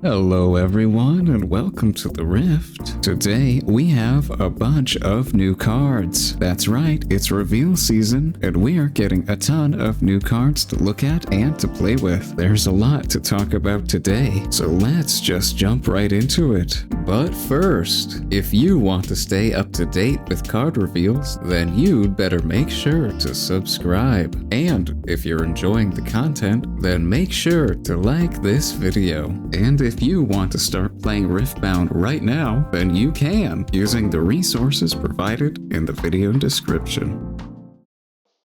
Hello everyone and welcome to the Rift. Today we have a bunch of new cards. That's right, it's reveal season and we are getting a ton of new cards to look at and to play with. There's a lot to talk about today, so let's just jump right into it. But first, if you want to stay up to date with card reveals, then you'd better make sure to subscribe. And if you're enjoying the content, then make sure to like this video. And if you want to start playing Riftbound right now, then you can, using the resources provided in the video description.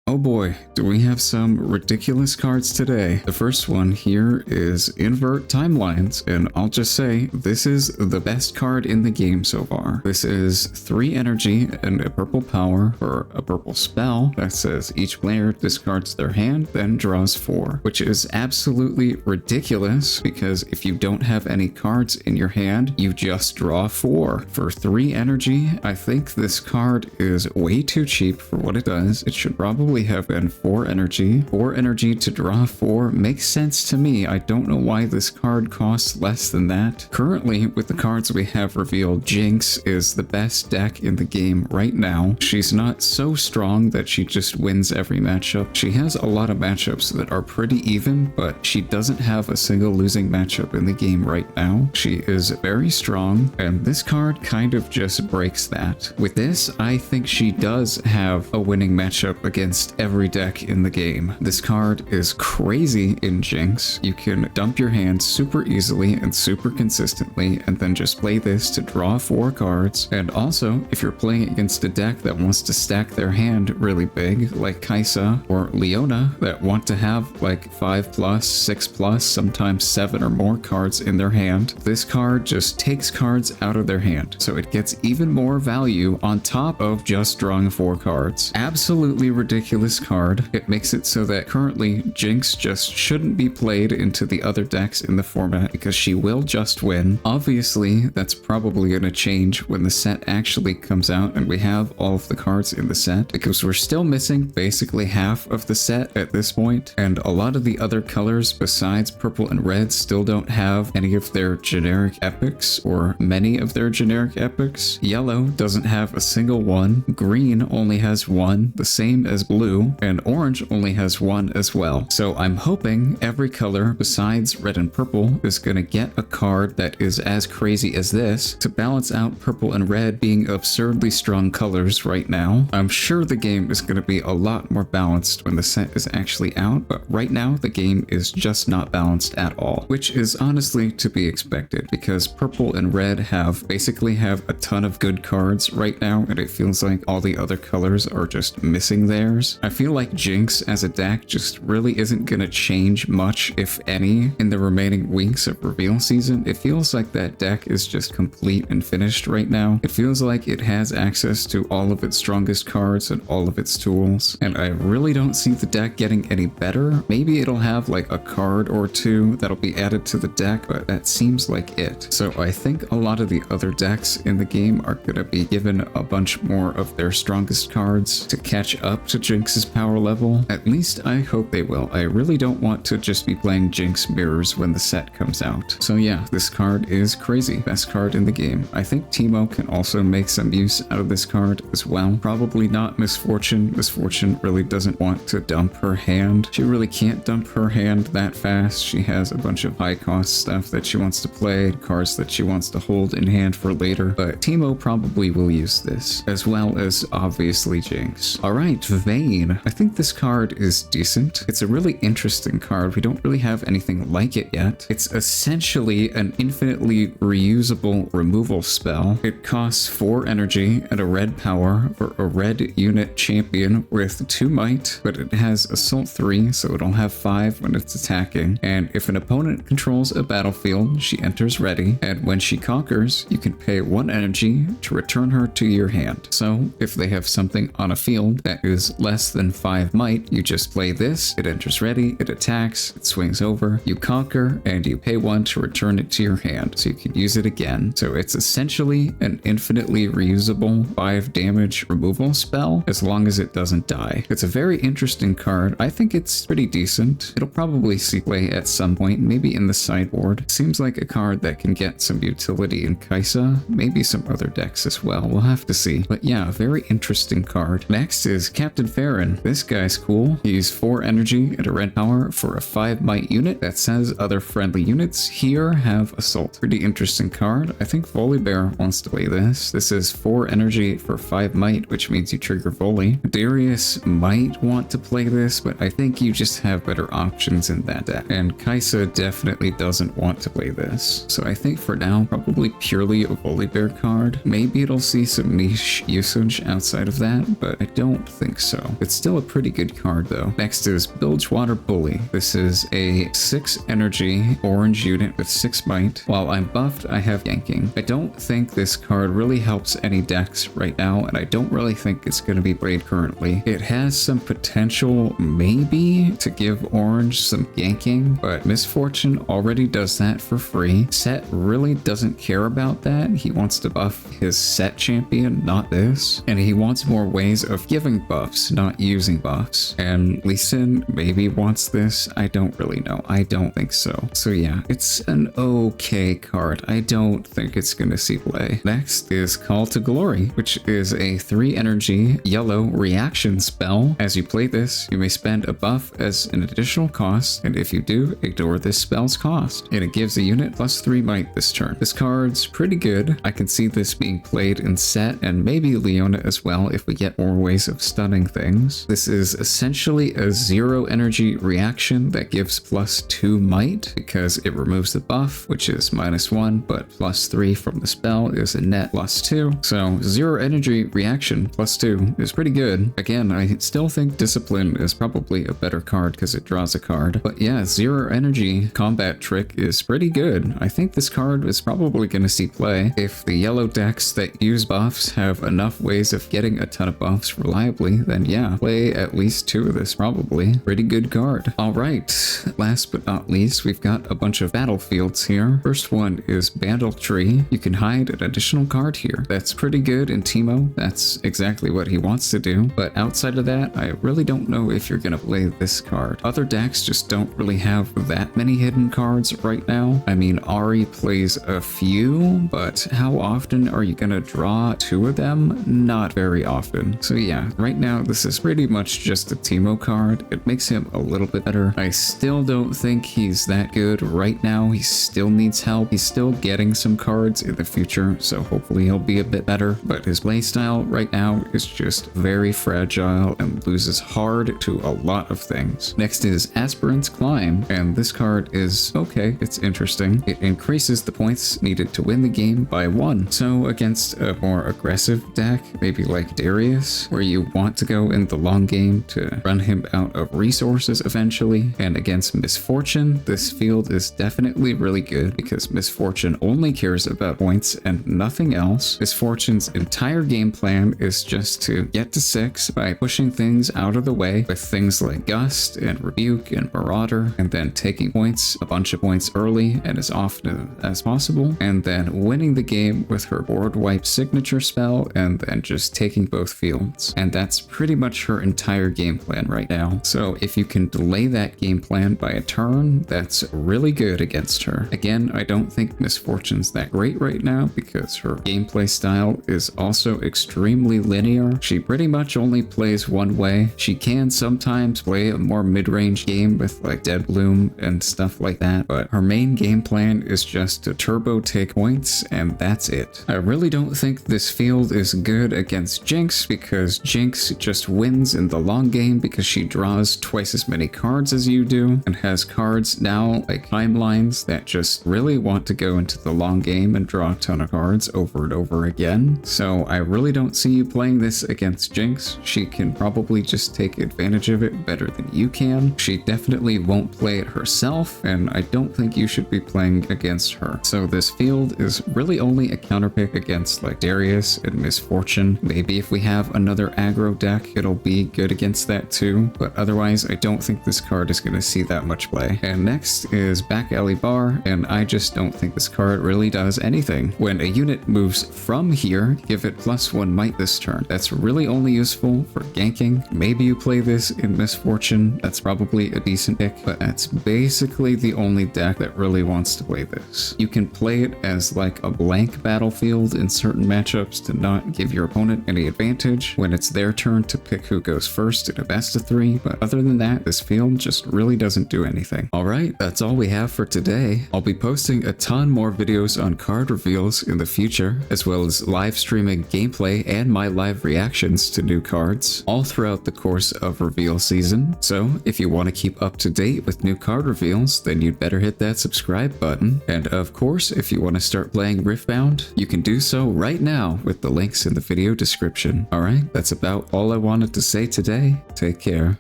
Oh boy, do we have some ridiculous cards today. The first one here is Invert Timelines, and I'll just say, this is the best card in the game so far. This is 3 energy and a purple power for a purple spell that says each player discards their hand, then draws 4, which is absolutely ridiculous because if you don't have any cards in your hand, you just draw 4. For 3 energy, I think this card is way too cheap for what it does. It should probably have been 4 energy. 4 energy to draw 4 makes sense to me. I don't know why this card costs less than that. Currently, with the cards we have revealed, Jinx is the best deck in the game right now. She's not so strong that she just wins every matchup. She has a lot of matchups that are pretty even, but she doesn't have a single losing matchup in the game right now. She is very strong, and this card kind of just breaks that. With this, I think she does have a winning matchup against every deck in the game. This card is crazy in Jinx. You can dump your hand super easily and super consistently and then just play this to draw 4 cards. And also, if you're playing against a deck that wants to stack their hand really big, like Kaisa or Leona, that want to have like 5+, 6+, sometimes 7 or more cards in their hand, this card just takes cards out of their hand. So it gets even more value on top of just drawing 4 cards. Absolutely ridiculous card. It makes it so that currently Jinx just shouldn't be played into the other decks in the format because she will just win. Obviously, that's probably going to change when the set actually comes out and we have all of the cards in the set, because we're still missing basically half of the set at this point, and a lot of the other colors besides purple and red still don't have any of their generic epics or many of their generic epics. Yellow doesn't have a single one. Green only has 1, the same as blue, and orange only has 1 as well. So I'm hoping every color besides red and purple is going to get a card that is as crazy as this to balance out purple and red being absurdly strong colors right now. I'm sure the game is going to be a lot more balanced when the set is actually out, but right now the game is just not balanced at all, which is honestly to be expected because purple and red basically have a ton of good cards right now, and it feels like all the other colors are just missing theirs. I feel like Jinx as a deck just really isn't gonna change much, if any, in the remaining weeks of reveal season. It feels like that deck is just complete and finished right now. It feels like it has access to all of its strongest cards and all of its tools, and I really don't see the deck getting any better. Maybe it'll have like a card or 2 that'll be added to the deck, but that seems like it. So I think a lot of the other decks in the game are gonna be given a bunch more of their strongest cards to catch up to Jinx's power level. At least I hope they will. I really don't want to just be playing Jinx mirrors when the set comes out. So yeah, this card is crazy. Best card in the game. I think Teemo can also make some use out of this card as well. Probably not Misfortune. Misfortune really doesn't want to dump her hand. She really can't dump her hand that fast. She has a bunch of high cost stuff that she wants to play, cards that she wants to hold in hand for later, but Teemo probably will use this, as well as obviously Jinx. Alright, Vayne. I think this card is decent. It's a really interesting card. We don't really have anything like it yet. It's essentially an infinitely reusable removal spell. It costs 4 energy and a red power for a red unit champion with 2 might, but it has assault 3, so it'll have 5 when it's attacking. And if an opponent controls a battlefield, she enters ready, and when she conquers, you can pay 1 energy to return her to your hand. So if they have something on a field that is less less than 5 might, you just play this, it enters ready, it attacks, it swings over, you conquer, and you pay 1 to return it to your hand, so you can use it again. So it's essentially an infinitely reusable 5 damage removal spell, as long as it doesn't die. It's a very interesting card. I think it's pretty decent. It'll probably see play at some point, maybe in the sideboard. Seems like a card that can get some utility in Kaisa, maybe some other decks as well. We'll have to see. But yeah, a very interesting card. Next is Captain Farron. This guy's cool. He's 4 energy and a red power for a 5 might unit that says other friendly units here have assault. Pretty interesting card. I think Volibear wants to play this. This is 4 energy for 5 might, which means you trigger volley. Darius might want to play this, but I think you just have better options in that deck. And Kaisa definitely doesn't want to play this. So I think for now, probably purely a Volibear card. Maybe it'll see some niche usage outside of that, but I don't think so. It's still a pretty good card though. Next is Bilgewater Bully. This is a 6 energy orange unit with 6 might. While I'm buffed, I have yanking. I don't think this card really helps any decks right now, and I don't really think it's going to be played currently. It has some potential maybe to give orange some yanking, but Misfortune already does that for free. Set really doesn't care about that. He wants to buff his set champion, not this. And he wants more ways of giving buffs, not using buffs. And Lee Sin maybe wants this. I don't really know. I don't think so. So yeah, it's an okay card. I don't think it's gonna see play. Next is Call to Glory, which is a 3 energy yellow reaction spell. As you play this, you may spend a buff as an additional cost, and if you do, ignore this spell's cost. And it gives a unit plus 3 might this turn. This card's pretty good. I can see this being played in set and maybe Leona as well if we get more ways of stunning things. This is essentially a 0 energy reaction that gives plus 2 might because it removes the buff, which is -1, but plus 3 from the spell is a net plus 2. So 0 energy reaction plus 2 is pretty good. Again, I still think Discipline is probably a better card because it draws a card. But yeah, 0 energy combat trick is pretty good. I think this card is probably going to see play. If the yellow decks that use buffs have enough ways of getting a ton of buffs reliably, then yeah, play at least 2 of this probably. Pretty good card. Alright, last but not least, we've got a bunch of battlefields here. First one is Bandle Tree. You can hide an additional card here. That's pretty good in Teemo. That's exactly what he wants to do. But outside of that, I really don't know if you're going to play this card. Other decks just don't really have that many hidden cards right now. I mean, Ari plays a few, but how often are you going to draw 2 of them? Not very often. So yeah, right now this is pretty much just a Teemo card. It makes him a little bit better. I still don't think he's that good right now. He still needs help. He's still getting some cards in the future, so hopefully he'll be a bit better. But his playstyle right now is just very fragile and loses hard to a lot of things. Next is Aspirant's Climb, and this card is okay. It's interesting. It increases the points needed to win the game by 1. So against a more aggressive deck, maybe like Darius, where you want to go in the long game to run him out of resources eventually, and against Misfortune, this field is definitely really good because Misfortune only cares about points and nothing else. Misfortune's entire game plan is just to get to 6 by pushing things out of the way with things like Gust and Rebuke and Marauder, and then taking points, a bunch of points early and as often as possible, and then winning the game with her board wipe signature spell, and then just taking both fields. And that's pretty much her entire game plan right now. So if you can delay that game plan by a turn, that's really good against her. Again, I don't think Misfortune's that great right now because her gameplay style is also extremely linear. She pretty much only plays one way. She can sometimes play a more mid-range game with like Dead Bloom and stuff like that, but her main game plan is just to turbo take points, and that's it. I really don't think this field is good against Jinx because Jinx just wins in the long game because she draws twice as many cards as you do and has cards now like timelines that just really want to go into the long game and draw a ton of cards over and over again. So I really don't see you playing this against Jinx. She can probably just take advantage of it better than you can. She definitely won't play it herself, and I don't think you should be playing against her. So this field is really only a counterpick against like Darius and Misfortune. Maybe if we have another aggro deck, it'll it'll be good against that too, but otherwise I don't think this card is going to see that much play. And next is Back Alley Bar, and I just don't think this card really does anything. When a unit moves from here, give it +1 might this turn. That's really only useful for ganking. Maybe you play this in Misfortune, that's probably a decent pick, but that's basically the only deck that really wants to play this. You can play it as like a blank battlefield in certain matchups to not give your opponent any advantage when it's their turn to pick who goes first in a best of 3, but other than that, this field just really doesn't do anything. Alright, that's all we have for today. I'll be posting a ton more videos on card reveals in the future, as well as live streaming gameplay and my live reactions to new cards, all throughout the course of reveal season. So if you want to keep up to date with new card reveals, then you'd better hit that subscribe button. And of course, if you want to start playing Riftbound, you can do so right now with the links in the video description. Alright, that's about all I wanted to say today. Take care.